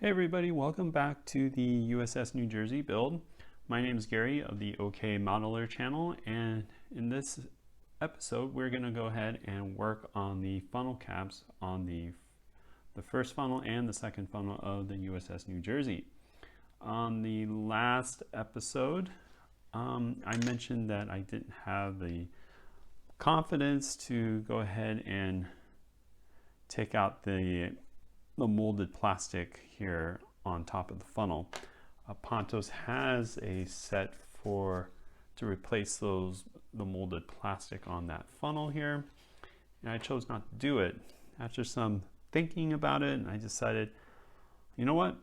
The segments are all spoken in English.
Hey everybody, welcome back to the USS New Jersey build. My name is Gary of the OK Modeler channel, and in this episode we're going to go ahead and work on the funnel caps on the first funnel and the second funnel of the USS New Jersey. On the last episode, I mentioned that I didn't have the confidence to go ahead and take out the molded plastic here on top of the funnel. Pontos has a set to replace the molded plastic on that funnel here, and I chose not to do it. After some thinking about it, and I decided, you know what,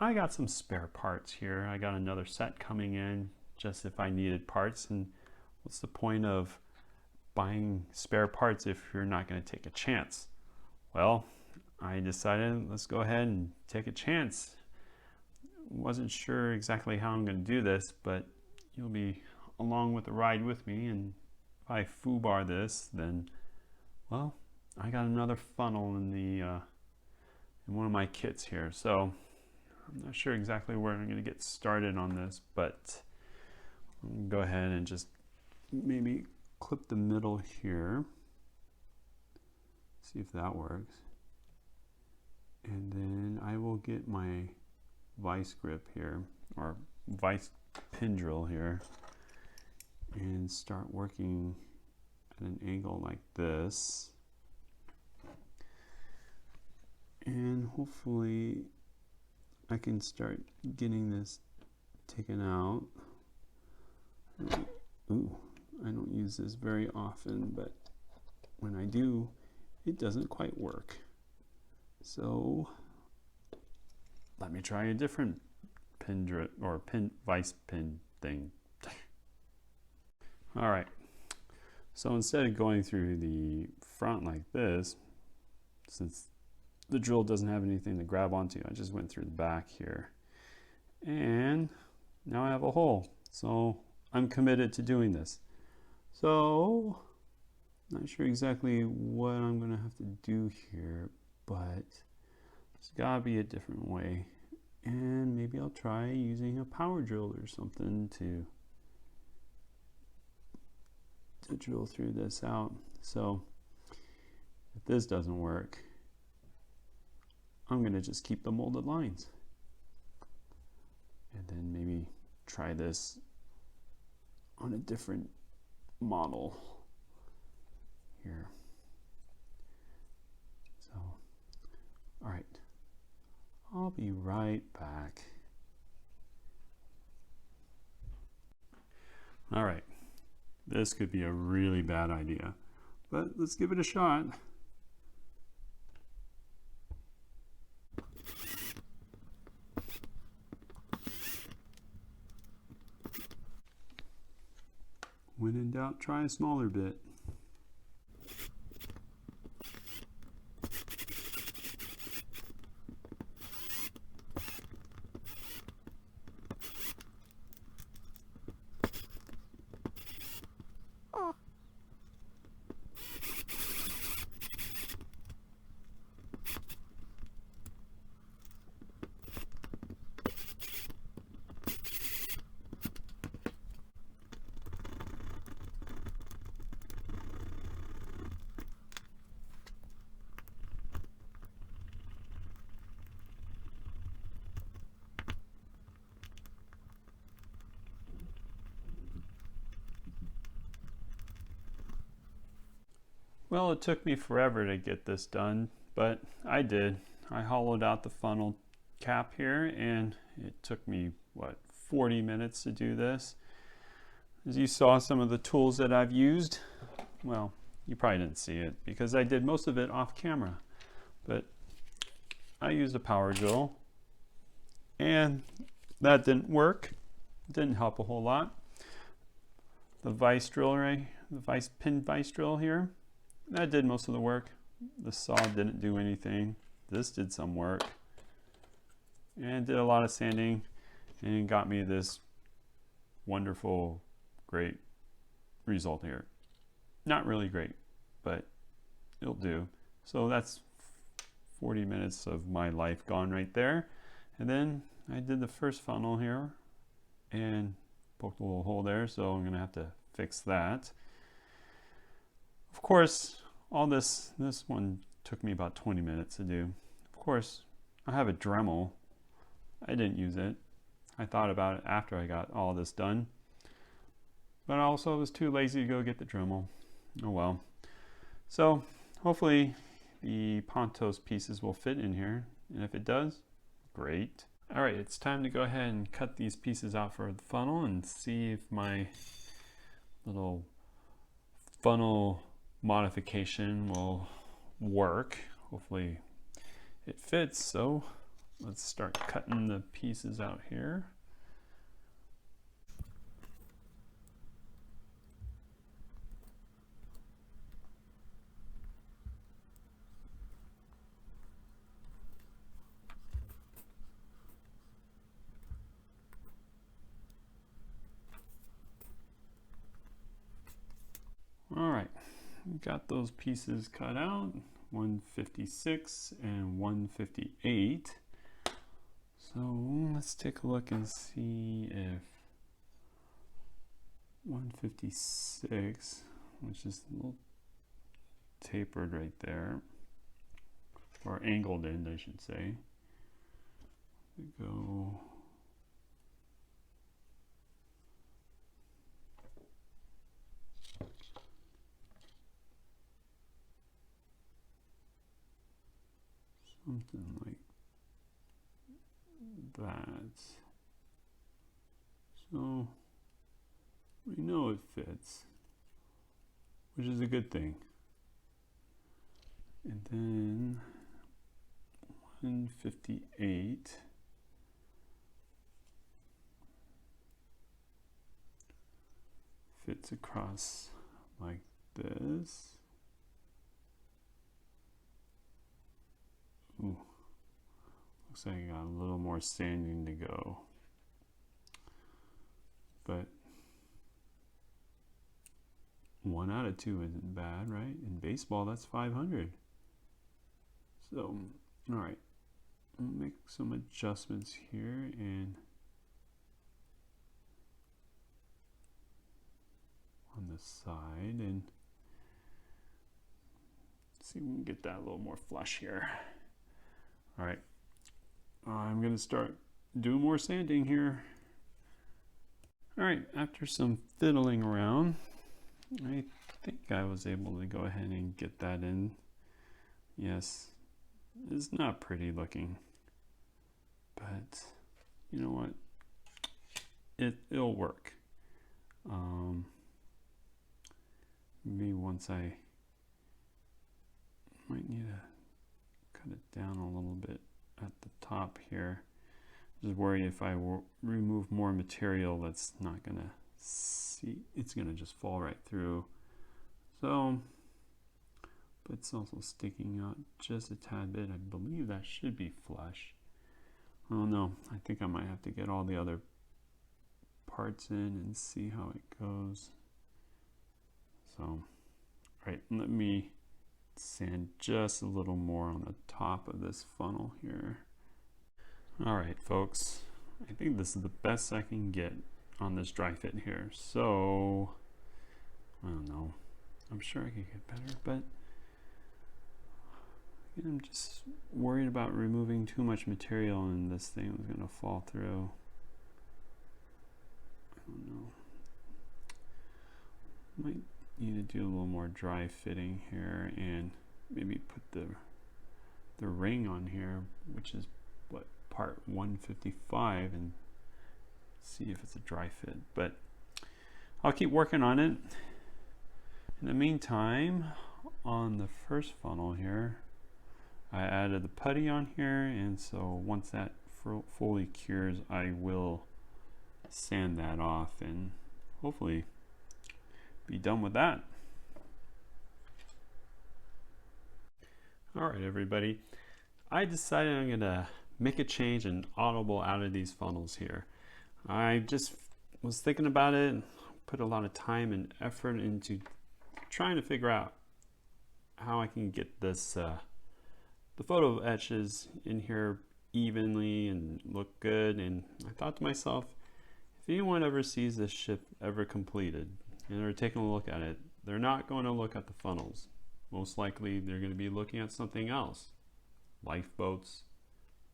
I got some spare parts here. I got another set coming in just if I needed parts, and what's the point of buying spare parts if you're not going to take a chance? Well, I decided let's go ahead and take a chance. Wasn't sure exactly how I'm going to do this, but you'll be along with the ride with me, and if I foobar this, then well, I got another funnel in one of my kits here. So I'm not sure exactly where I'm going to get started on this, but I'm going to go ahead and just maybe clip the middle here, see if that works. And then I will get my vice grip here, or vice pin drill here, and start working at an angle like this. And hopefully I can start getting this taken out. Ooh, I don't use this very often, but when I do, it doesn't quite work. So let me try a different pin or vice pin thing. All right. So instead of going through the front like this, since the drill doesn't have anything to grab onto, I just went through the back here. And now I have a hole. So I'm committed to doing this. So not sure exactly what I'm going to have to do here, but there's gotta be a different way, and maybe I'll try using a power drill or something to drill through this out. So if this doesn't work, I'm gonna just keep the molded lines and then maybe try this on a different model here. All right, I'll be right back. All right, this could be a really bad idea, but let's give it a shot. When in doubt, try a smaller bit. Well, it took me forever to get this done, but I did. I hollowed out the funnel cap here, and it took me, what, 40 minutes to do this. As you saw some of the tools that I've used, well, you probably didn't see it because I did most of it off camera, but I used a power drill, and that didn't work. It didn't help a whole lot. The vice drill, the pin vice drill here, that did most of the work. The saw didn't do anything. This did some work and did a lot of sanding and got me this wonderful, great result here. Not really great, but it'll do. So that's 40 minutes of my life gone right there. And then I did the first funnel here and poked a little hole there, so I'm gonna have to fix that. Of course, all this one took me about 20 minutes to do. Of course, I have a Dremel. I didn't use it. I thought about it after I got all this done, but I also was too lazy to go get the Dremel. Oh well. So hopefully the Pontos pieces will fit in here, and if it does, great. All right, it's time to go ahead and cut these pieces out for the funnel and see if my little funnel modification will work. Hopefully it fits. So let's start cutting the pieces out here. All right, got those pieces cut out, 156 and 158. So let's take a look and see if 156, which is a little tapered right there, or angled in, I should say. We go something like that. So we know it fits, which is a good thing. And then 158 fits across like this. Ooh, looks like I got a little more sanding to go, but 1 out of 2 isn't bad, right? In baseball, that's 500. So, all right, I'll make some adjustments here and on the side, and see if we can get that a little more flush here. All right, I'm gonna start doing more sanding here. All right, after some fiddling around, I think I was able to go ahead and get that in. Yes, it's not pretty looking, but you know what? It'll work. Maybe once I might need to cut it down a little bit at the top here. Just worried if I remove more material, that's not gonna see, it's gonna just fall right through. So, but it's also sticking out just a tad bit. I believe that should be flush. Oh no, I think I might have to get all the other parts in and see how it goes. So, all right, let me sand just a little more on the top of this funnel here. All right, folks, I think this is the best I can get on this dry fit here. So, I don't know. I'm sure I could get better, but I'm just worried about removing too much material and this thing is going to fall through. I don't know. Might need to do a little more dry fitting here and maybe put the ring on here, which is what, part 155, and see if it's a dry fit. But I'll keep working on it. In the meantime, on the first funnel here, I added the putty on here, and so once that fully cures, I will sand that off and hopefully be done with that. All right, everybody, I decided I'm gonna make a change and audible out of these funnels here. I just was thinking about it, put a lot of time and effort into trying to figure out how I can get this the photo etches in here evenly and look good. And I thought to myself, if anyone ever sees this ship ever completed and are taking a look at it, they're not going to look at the funnels. Most likely they're going to be looking at something else, lifeboats,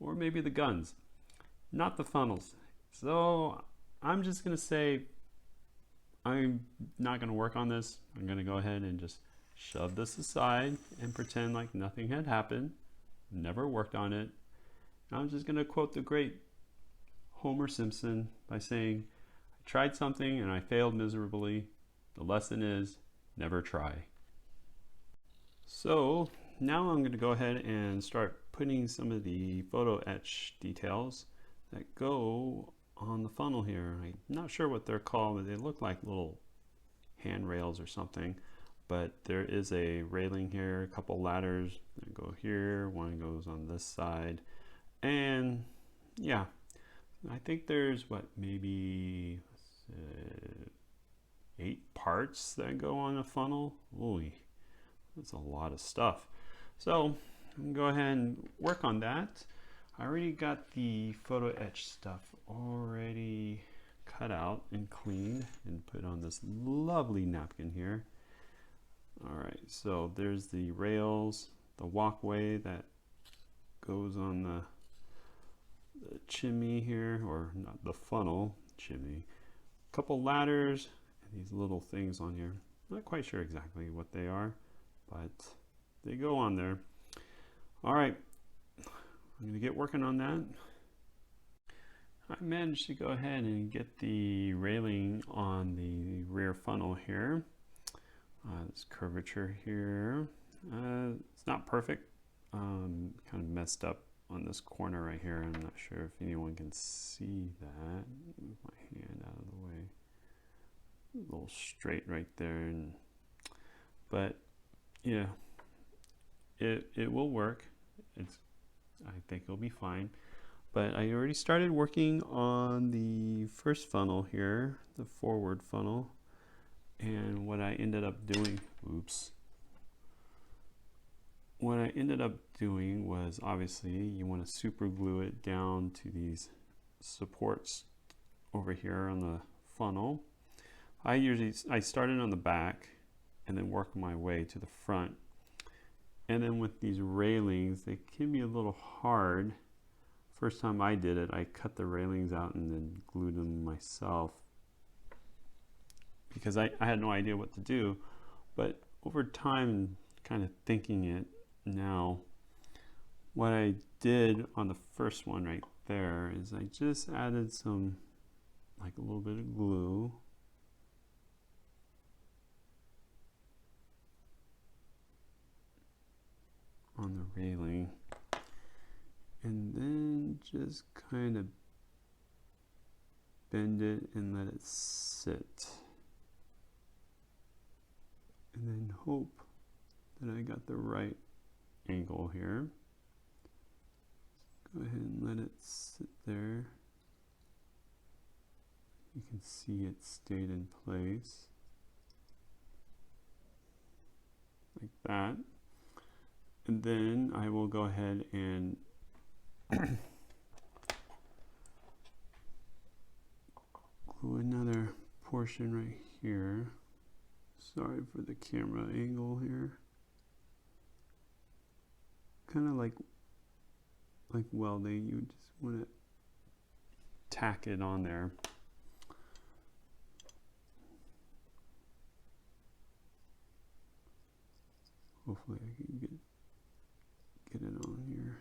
or maybe the guns, not the funnels. So I'm just going to say I'm not going to work on this. I'm going to go ahead and just shove this aside and pretend like nothing had happened. Never worked on it. I'm just going to quote the great Homer Simpson by saying, I tried something and I failed miserably. The lesson is never try. So now I'm going to go ahead and start putting some of the photo etch details that go on the funnel here. I'm not sure what they're called, but they look like little handrails or something. But there is a railing here, a couple ladders that go here, one goes on this side, and yeah, I think there's what, maybe 8 parts that go on a funnel. Ooh, that's a lot of stuff. So I'm gonna go ahead and work on that. I already got the photo etch stuff already cut out and cleaned and put on this lovely napkin here. All right, so there's the rails, the walkway that goes on the chimney here, or not the funnel, chimney. A couple ladders and these little things on here. Not quite sure exactly what they are, but they go on there. All right, I'm gonna get working on that. I managed to go ahead and get the railing on the rear funnel here. This curvature here, it's not perfect, kind of messed up on this corner right here. I'm not sure if anyone can see that. Move my hand out of the way. A little straight right there, but yeah, it will work. I think it'll be fine. But I already started working on the first funnel here, the forward funnel. And what I ended up doing, what I ended up doing was, obviously you want to super glue it down to these supports over here on the funnel. I started on the back and then work my way to the front. And then with these railings, they can be a little hard. First time I did it, I cut the railings out and then glued them myself, because I had no idea what to do. But over time, kind of thinking it now, what I did on the first one right there is I just added some, like a little bit of glue. On the railing, and then just kind of bend it and let it sit, and then hope that I got the right angle here. Go ahead and let it sit there. You can see it stayed in place like that. And then I will go ahead and glue another portion right here. Sorry for the camera angle here. Kind of like welding, you just want to tack it on there. Hopefully I can get it on here.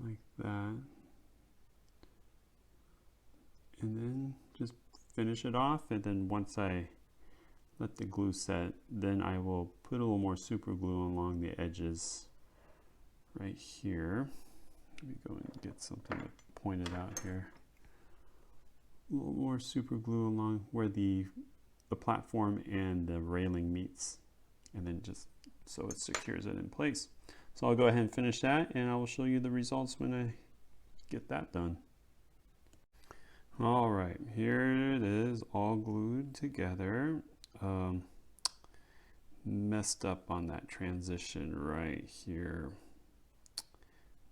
Like that. And then just finish it off, and then once I let the glue set, then I will put a little more super glue along the edges right here. Let me go and get something to point it out here. A little more super glue along where the platform and the railing meets, and then just so it secures it in place. So I'll go ahead and finish that, and I will show you the results when I get that done. All right, here it is, all glued together. Messed up on that transition right here.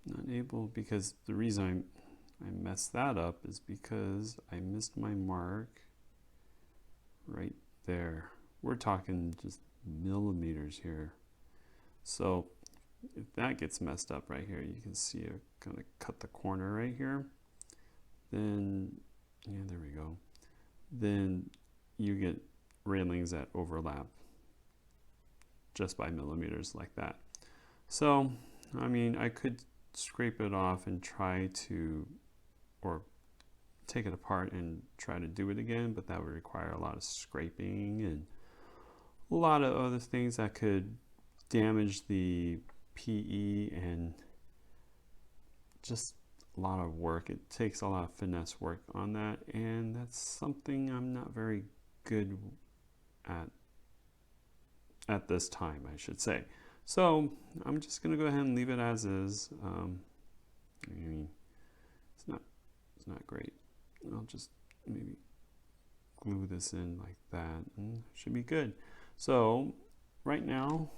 Not able, because the reason I messed that up is because I missed my mark right there. We're talking just millimeters here. So if that gets messed up right here, you can see I kind of cut the corner right here. Then, yeah, there we go. Then you get railings that overlap just by millimeters like that. So, I mean, I could scrape it off and try to, or take it apart and try to do it again, but that would require a lot of scraping and a lot of other things that could damage the PE, and just a lot of work. It takes a lot of finesse work on that, and that's something I'm not very good at this time, I should say. So I'm just going to go ahead and leave it as is. I mean, it's not great. I'll just maybe glue this in like that, and it should be good. So right now,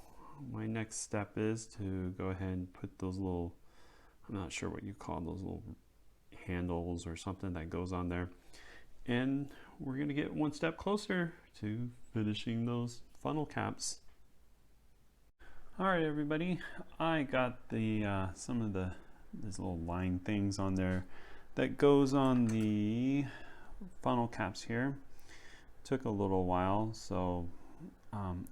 my next step is to go ahead and put those little, I'm not sure what you call those little handles or something that goes on there. And we're going to get one step closer to finishing those funnel caps. All right, everybody, I got the some of these little line things on there that goes on the funnel caps here. Took a little while, so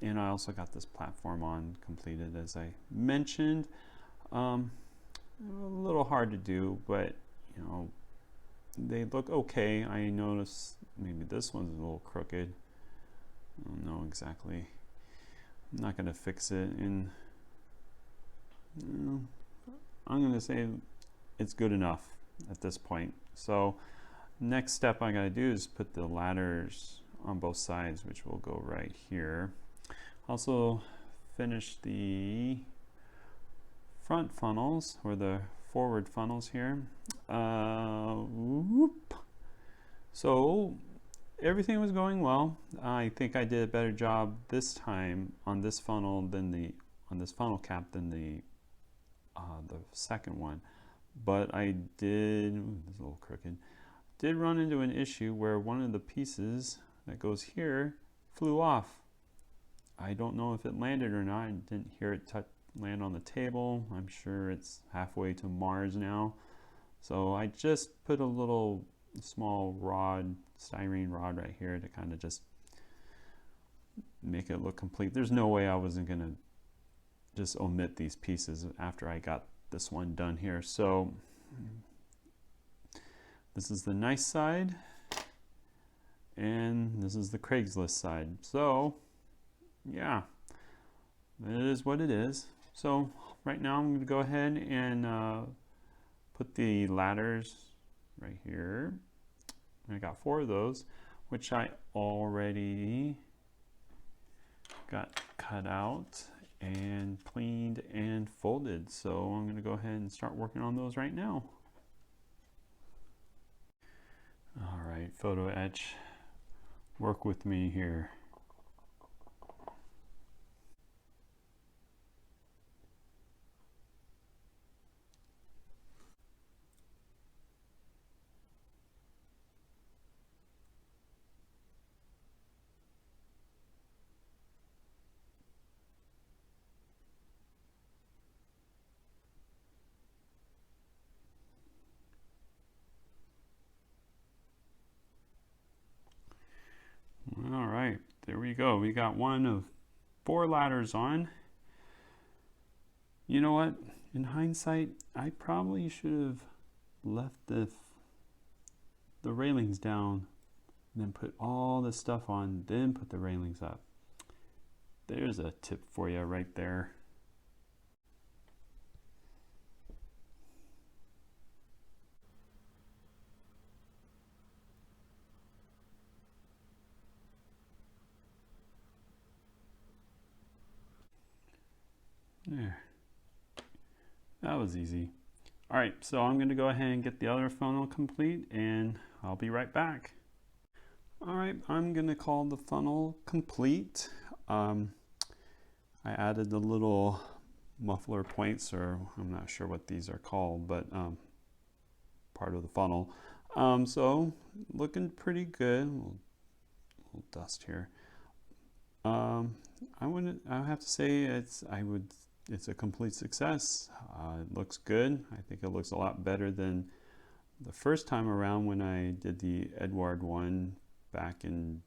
and I also got this platform on completed, as I mentioned. A little hard to do, but you know, they look okay. I noticed maybe this one's a little crooked. I don't know exactly. I'm not going to fix it, and I'm going to say it's good enough at this point. So next step I got to do is put the ladders on both sides, which will go right here. Also finish the front funnels, or the forward funnels here. So everything was going well. I think I did a better job this time on this funnel than on this funnel cap than the second one. But I did, it's a little crooked, did run into an issue where one of the pieces that goes here flew off. I don't know if it landed or not. I didn't hear it land on the table. I'm sure it's halfway to Mars now. So I just put a little small rod, styrene rod right here to kind of just make it look complete. There's no way I wasn't gonna just omit these pieces after I got this one done here. So this is the nice side, and this is the Craigslist side. So yeah, it is what it is. So right now I'm going to go ahead and put the ladders right here. I got 4 of those, which I already got cut out and cleaned and folded. So I'm going to go ahead and start working on those right now. All right, photo etch, work with me here. All right, there we go. We got one of 4 ladders on. You know what? In hindsight, I probably should have left the railings down, and then put all the stuff on, then put the railings up. There's a tip for you right there. There. That was easy. All right, so I'm going to go ahead and get the other funnel complete, and I'll be right back. All right, I'm going to call the funnel complete. I added the little muffler points, or I'm not sure what these are called, but part of the funnel. So looking pretty good. A little dust here. I have to say it's a complete success. It looks good. I think it looks a lot better than the first time around when I did the Edward one back in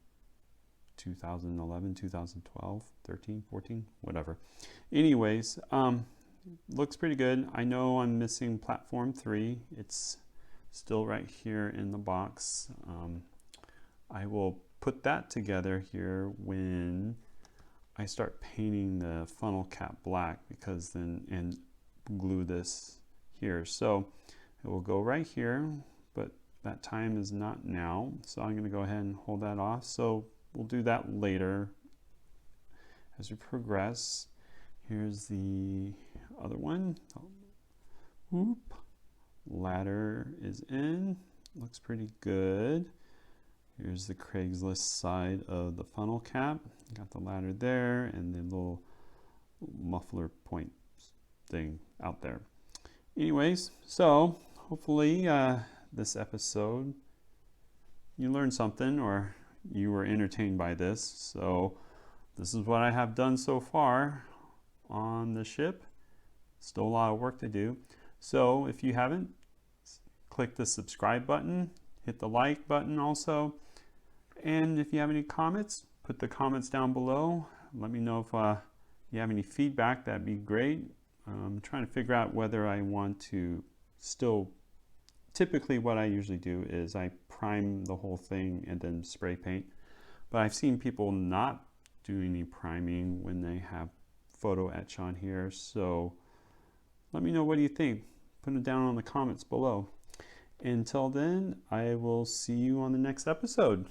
2011, 2012, 13, 14, whatever. Anyways, looks pretty good. I know I'm missing platform 3. It's still right here in the box. I will put that together here when I start painting the funnel cap black, because then, and glue this here. So it will go right here, but that time is not now. So I'm going to go ahead and hold that off. So we'll do that later as we progress. Here's the other one. Whoop. Ladder is in. Looks pretty good. Here's the Craigslist side of the funnel cap. Got the ladder there and the little muffler point thing out there. Anyways, so hopefully this episode you learned something, or you were entertained by this. So this is what I have done so far on the ship. Still a lot of work to do. So if you haven't, click the subscribe button, hit the like button also. And if you have any comments, put the comments down below. Let me know if you have any feedback. That'd be great. I'm trying to figure out whether I want to still, typically what I usually do is I prime the whole thing and then spray paint. But I've seen people not do any priming when they have photo etch on here. So let me know, what do you think? Put it down in the comments below. Until then, I will see you on the next episode.